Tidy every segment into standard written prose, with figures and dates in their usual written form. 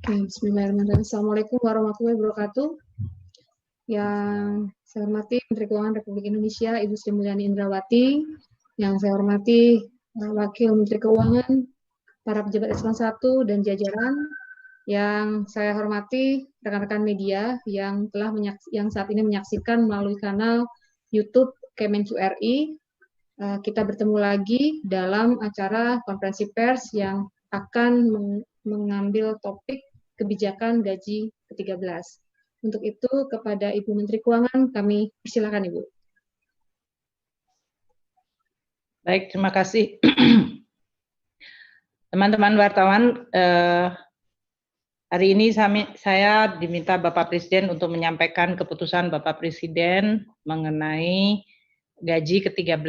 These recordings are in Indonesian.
Bismillahirrahmanirrahim. Assalamualaikum warahmatullahi wabarakatuh. Yang saya hormati Menteri Keuangan Republik Indonesia, Ibu Sri Mulyani Indrawati. Yang saya hormati Wakil Menteri Keuangan, para pejabat eselon 1 dan jajaran. Yang saya hormati rekan-rekan media yang saat ini menyaksikan melalui kanal YouTube Kemenq RI. Kita bertemu lagi dalam acara konferensi pers yang akan mengambil topik kebijakan gaji ke-13. Untuk itu, kepada Ibu Menteri Keuangan, kami persilakan Ibu. Baik, terima kasih. Teman-teman wartawan, hari ini saya diminta Bapak Presiden untuk menyampaikan keputusan Bapak Presiden mengenai gaji ke-13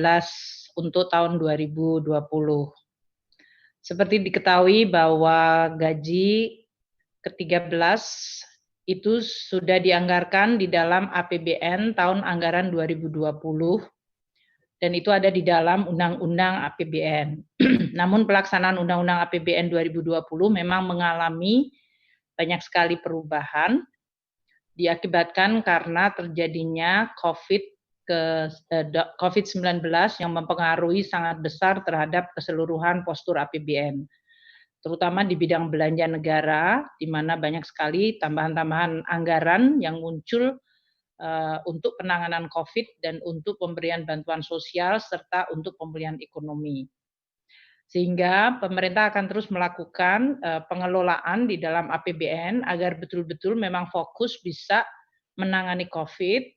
untuk tahun 2020. Seperti diketahui bahwa gaji ke-13 itu sudah dianggarkan di dalam APBN tahun anggaran 2020 dan itu ada di dalam Undang-Undang APBN. Namun pelaksanaan Undang-Undang APBN 2020 memang mengalami banyak sekali perubahan diakibatkan karena terjadinya COVID-19 yang mempengaruhi sangat besar terhadap keseluruhan postur APBN, terutama di bidang belanja negara, di mana banyak sekali tambahan-tambahan anggaran yang muncul untuk penanganan COVID dan untuk pemberian bantuan sosial serta untuk pemulihan ekonomi. Sehingga pemerintah akan terus melakukan pengelolaan di dalam APBN agar betul-betul memang fokus bisa menangani COVID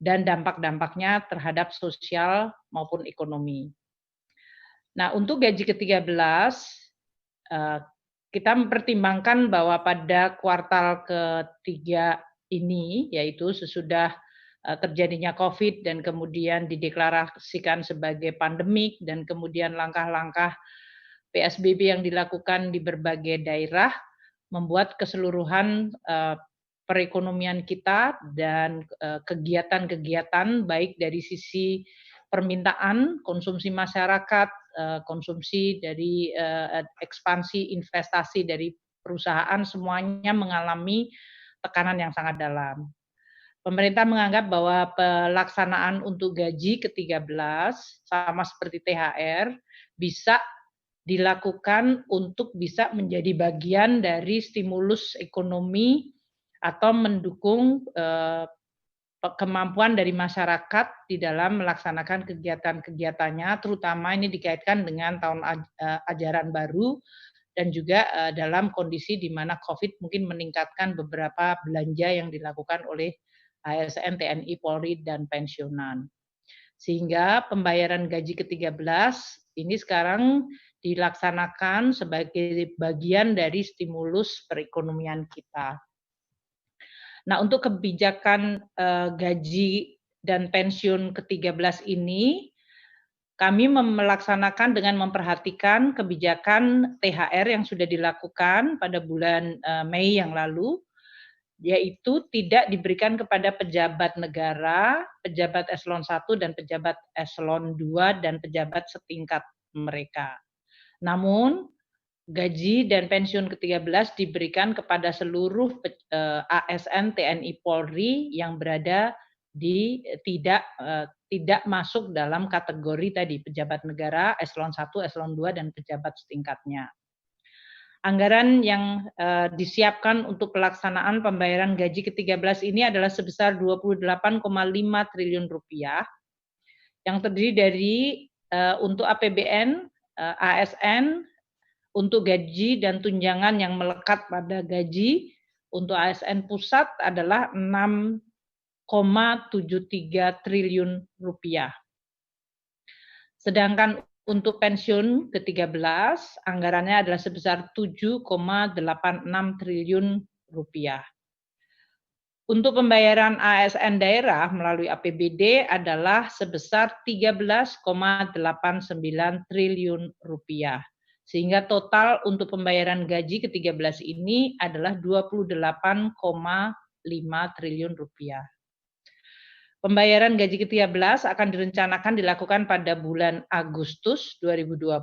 dan dampak-dampaknya terhadap sosial maupun ekonomi. Nah, untuk gaji ke-13, kita mempertimbangkan bahwa pada kuartal ketiga ini, yaitu sesudah terjadinya COVID dan kemudian dideklarasikan sebagai pandemik dan kemudian langkah-langkah PSBB yang dilakukan di berbagai daerah membuat keseluruhan perekonomian kita dan kegiatan-kegiatan baik dari sisi permintaan, konsumsi masyarakat, konsumsi dari ekspansi investasi dari perusahaan semuanya mengalami tekanan yang sangat dalam. Pemerintah menganggap bahwa pelaksanaan untuk gaji ke-13 sama seperti THR bisa dilakukan untuk bisa menjadi bagian dari stimulus ekonomi atau mendukung kemampuan dari masyarakat di dalam melaksanakan kegiatan-kegiatannya, terutama ini dikaitkan dengan tahun ajaran baru dan juga dalam kondisi di mana COVID mungkin meningkatkan beberapa belanja yang dilakukan oleh ASN, TNI, Polri, dan pensiunan. Sehingga pembayaran gaji ke-13 ini sekarang dilaksanakan sebagai bagian dari stimulus perekonomian kita. Nah, untuk kebijakan gaji dan pensiun ke-13 ini, kami melaksanakan dengan memperhatikan kebijakan THR yang sudah dilakukan pada bulan Mei yang lalu, yaitu tidak diberikan kepada pejabat negara, pejabat eselon 1 dan pejabat eselon 2 dan pejabat setingkat mereka. Namun, gaji dan pensiun ke-13 diberikan kepada seluruh ASN, TNI, Polri yang berada di tidak masuk dalam kategori tadi pejabat negara, eselon 1, eselon 2 dan pejabat setingkatnya. Anggaran yang disiapkan untuk pelaksanaan pembayaran gaji ke-13 ini adalah sebesar 28,5 triliun rupiah yang terdiri dari untuk APBN, ASN, untuk gaji dan tunjangan yang melekat pada gaji, untuk ASN pusat adalah 6,73 triliun rupiah. Sedangkan untuk pensiun ke-13, anggarannya adalah sebesar 7,86 triliun rupiah. Untuk pembayaran ASN daerah melalui APBD adalah sebesar 13,89 triliun rupiah. Sehingga total untuk pembayaran gaji ke-13 ini adalah 28,5 triliun rupiah. Pembayaran gaji ke-13 akan direncanakan dilakukan pada bulan Agustus 2020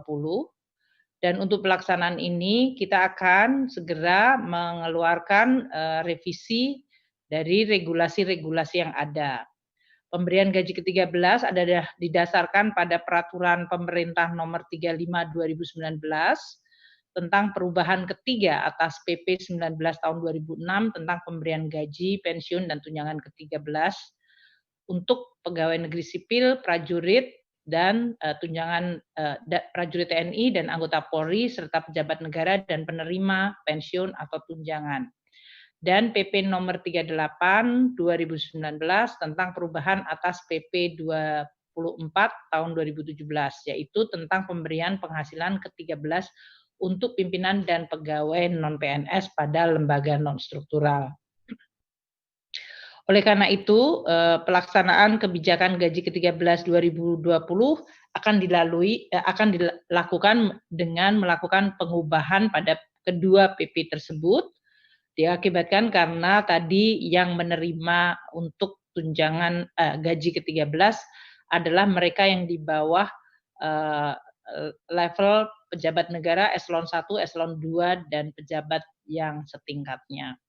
Dan untuk pelaksanaan ini kita akan segera mengeluarkan revisi dari regulasi-regulasi yang ada. Pemberian gaji ke-13 adalah didasarkan pada peraturan pemerintah nomor 35 2019 tentang perubahan ketiga atas PP 19 tahun 2006 tentang pemberian gaji, pensiun, dan tunjangan ke-13 untuk pegawai negeri sipil, prajurit, dan tunjangan prajurit TNI dan anggota Polri serta pejabat negara dan penerima pensiun atau tunjangan. Dan PP nomor 38 2019 tentang perubahan atas PP 24 tahun 2017 yaitu tentang pemberian penghasilan ke-13 untuk pimpinan dan pegawai non-PNS pada lembaga non-struktural. Oleh karena itu, pelaksanaan kebijakan gaji ke-13 2020 akan dilakukan dengan melakukan pengubahan pada kedua PP tersebut, diakibatkan karena tadi yang menerima untuk tunjangan gaji ke-13 adalah mereka yang di bawah level pejabat negara eselon 1, eselon 2, dan pejabat yang setingkatnya.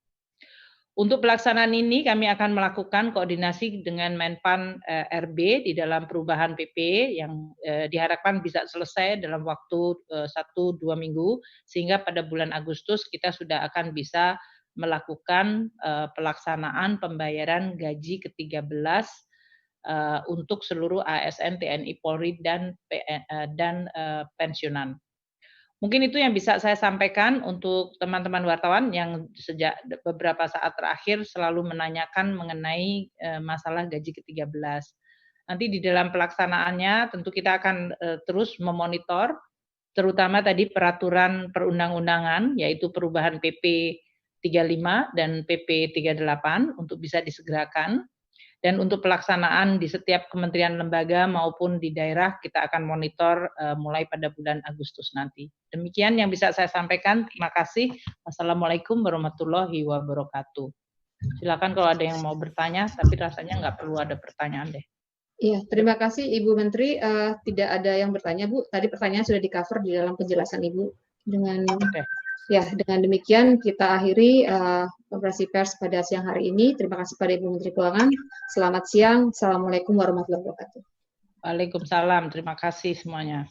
Untuk pelaksanaan ini kami akan melakukan koordinasi dengan Menpan RB di dalam perubahan PP yang diharapkan bisa selesai dalam waktu 1-2 minggu sehingga pada bulan Agustus kita sudah akan bisa melakukan pelaksanaan pembayaran gaji ke-13 untuk seluruh ASN, TNI, Polri, dan pensiunan. Mungkin itu yang bisa saya sampaikan untuk teman-teman wartawan yang sejak beberapa saat terakhir selalu menanyakan mengenai masalah gaji ke-13. Nanti di dalam pelaksanaannya tentu kita akan terus memonitor, terutama tadi peraturan perundang-undangan, yaitu perubahan PP 35 dan PP 38 untuk bisa disegerakan. Dan untuk pelaksanaan di setiap kementerian lembaga maupun di daerah kita akan monitor mulai pada bulan Agustus nanti. Demikian yang bisa saya sampaikan. Terima kasih. Wassalamualaikum warahmatullahi wabarakatuh. Silakan kalau ada yang mau bertanya, tapi rasanya nggak perlu ada pertanyaan deh. Iya, terima kasih Ibu Menteri. Tidak ada yang bertanya, Bu. Tadi pertanyaan sudah di-cover di dalam penjelasan Ibu. Dengan demikian kita akhiri konferensi pers pada siang hari ini. Terima kasih pada Ibu Menteri Keuangan. Selamat siang. Assalamualaikum warahmatullahi wabarakatuh. Waalaikumsalam. Terima kasih semuanya.